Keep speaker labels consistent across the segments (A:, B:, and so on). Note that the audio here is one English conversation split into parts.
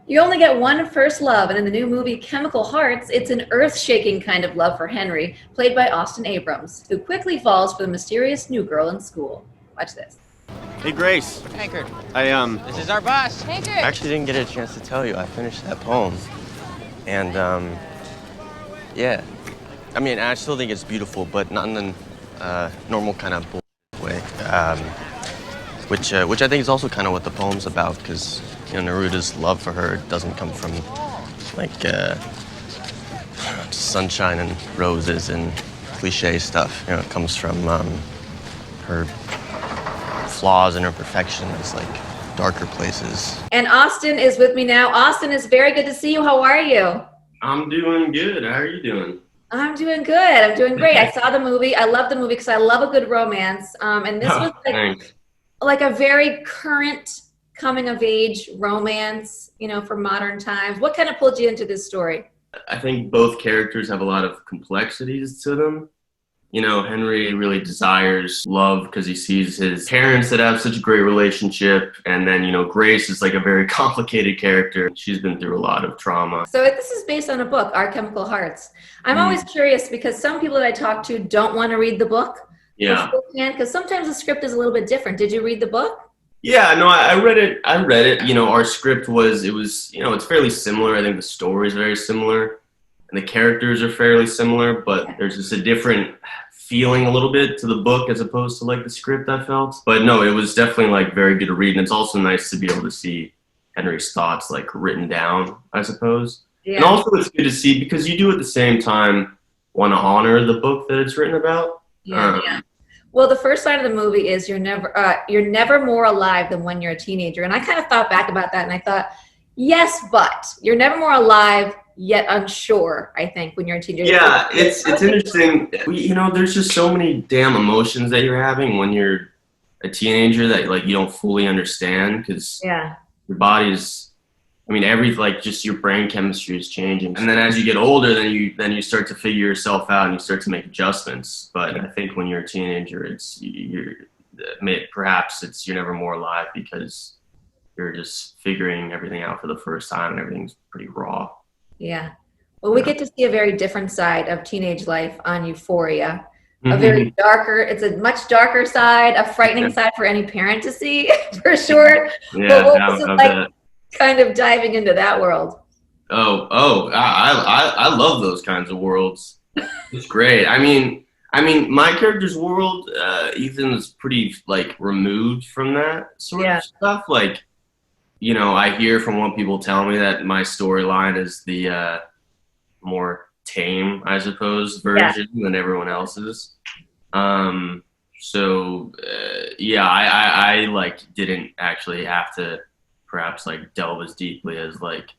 A: You only get one first love, and in the new movie Chemical Hearts, it's an earth-shaking kind of love for Henry, played by Austin Abrams, who quickly falls for the mysterious new girl in school. Watch this.
B: Hey, Grace.
C: Anchor.
B: This
C: Is our boss.
B: I actually didn't get a chance to tell you. I finished that poem. And, yeah. I mean, I still think it's beautiful, but not in the normal kind of bullshit way. Which I think is also kind of what the poem's about, because, you know, Neruda's love for her doesn't come from, like, sunshine and roses and cliche stuff. You know, it comes from her flaws and her imperfections, like darker places.
A: And Austin is with me now. Austin, it's very good to see you. How are you?
D: I'm doing good. How are you doing?
A: I'm doing good. I'm doing great. I saw the movie. I love the movie because I love a good romance. And this was like a very current coming of age romance, you know, for modern times. What kind of pulled you into this story?
D: I think both characters have a lot of complexities to them. You know, Henry really desires love because he sees his parents that have such a great relationship. And then, you know, Grace is like a very complicated character. She's been through a lot of trauma.
A: So this is based on a book, Our Chemical Hearts. I'm always curious because some people that I talk to don't want to read the book.
D: Yeah.
A: Because sometimes the script is a little bit different. Did you read the book?
D: Yeah, no, I read it. You know, our script was, you know, it's fairly similar. I think the story is very similar and the characters are fairly similar, but there's just a different feeling a little bit to the book as opposed to like the script, I felt. But no, it was definitely like very good to read. And it's also nice to be able to see Henry's thoughts like written down, I suppose. Yeah. And also it's good to see because you do at the same time want to honor the book that it's written about.
A: Yeah. Well, the first line of the movie is you're never more alive than when you're a teenager. And I kind of thought back about that and I thought, yes, but you're never more alive yet unsure, I think, when you're a teenager.
D: Yeah, it's interesting. You know, there's just so many damn emotions that you're having when you're a teenager that like you don't fully understand because your body's, I mean, just your brain chemistry is changing. And then as you get older, then you start to figure yourself out and you start to make adjustments. But I think when you're a teenager, perhaps you're never more alive because you're just figuring everything out for the first time and everything's pretty raw.
A: Yeah. Well, we get to see a very different side of teenage life on Euphoria. A very darker, it's a much darker side, a frightening side for any parent to see, for sure.
D: Yeah,
A: but what was it like kind of diving into that world?
D: I love those kinds of worlds. It's great. I mean, my character's world, Ethan is pretty like removed from that sort of stuff. Like, you know, I hear from what people tell me that my storyline is the more tame, I suppose, version than everyone else's. I like didn't actually have to perhaps like delve as deeply as like,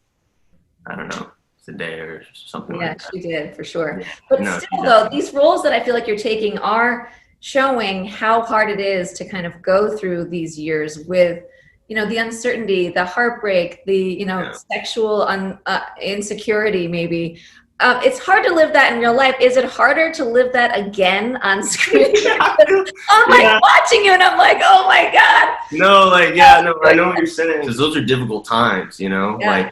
D: I don't know, Zendaya or something like that.
A: Yeah, she did for sure. But still though, these roles that I feel like you're taking are showing how hard it is to kind of go through these years with, you know, the uncertainty, the heartbreak, the, you know, sexual insecurity maybe. It's hard to live that in real life. Is it harder to live that again on screen? I'm like watching you and I'm like, oh my God.
D: No, I know what you're saying. Because those are difficult times, you know, like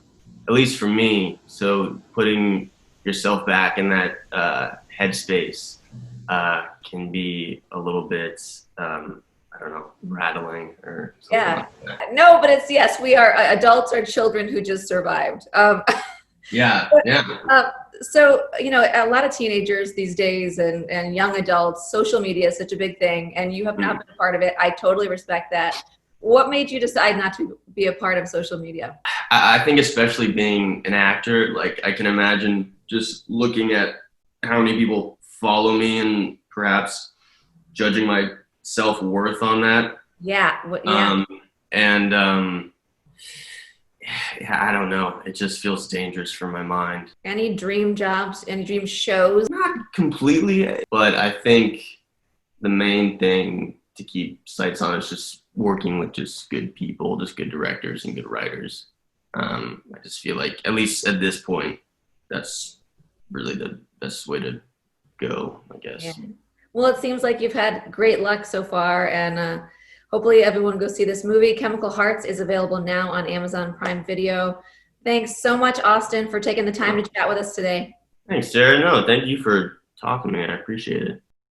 D: at least for me. So putting yourself back in that headspace can be a little bit, I don't know, rattling or something like that.
A: No, but it's, yes, we are adults or children who just survived. So, you know, a lot of teenagers these days and young adults, social media is such a big thing, and you have not been a part of it. I totally respect that. What made you decide not to be a part of social media?
D: I think especially being an actor, like I can imagine just looking at how many people follow me and perhaps judging my self-worth on that. I don't know. It just feels dangerous for my mind.
A: Any dream jobs, any dream shows?
D: Not completely, but I think the main thing to keep sights on is just working with just good people, just good directors and good writers. I just feel like, at least at this point, that's really the best way to go, I guess.
A: Yeah. Well, it seems like you've had great luck so far, and hopefully everyone go see this movie. Chemical Hearts is available now on Amazon Prime Video. Thanks so much, Austin, for taking the time to chat with us today.
D: Thanks, Sarah. No, thank you for talking to me. I appreciate it.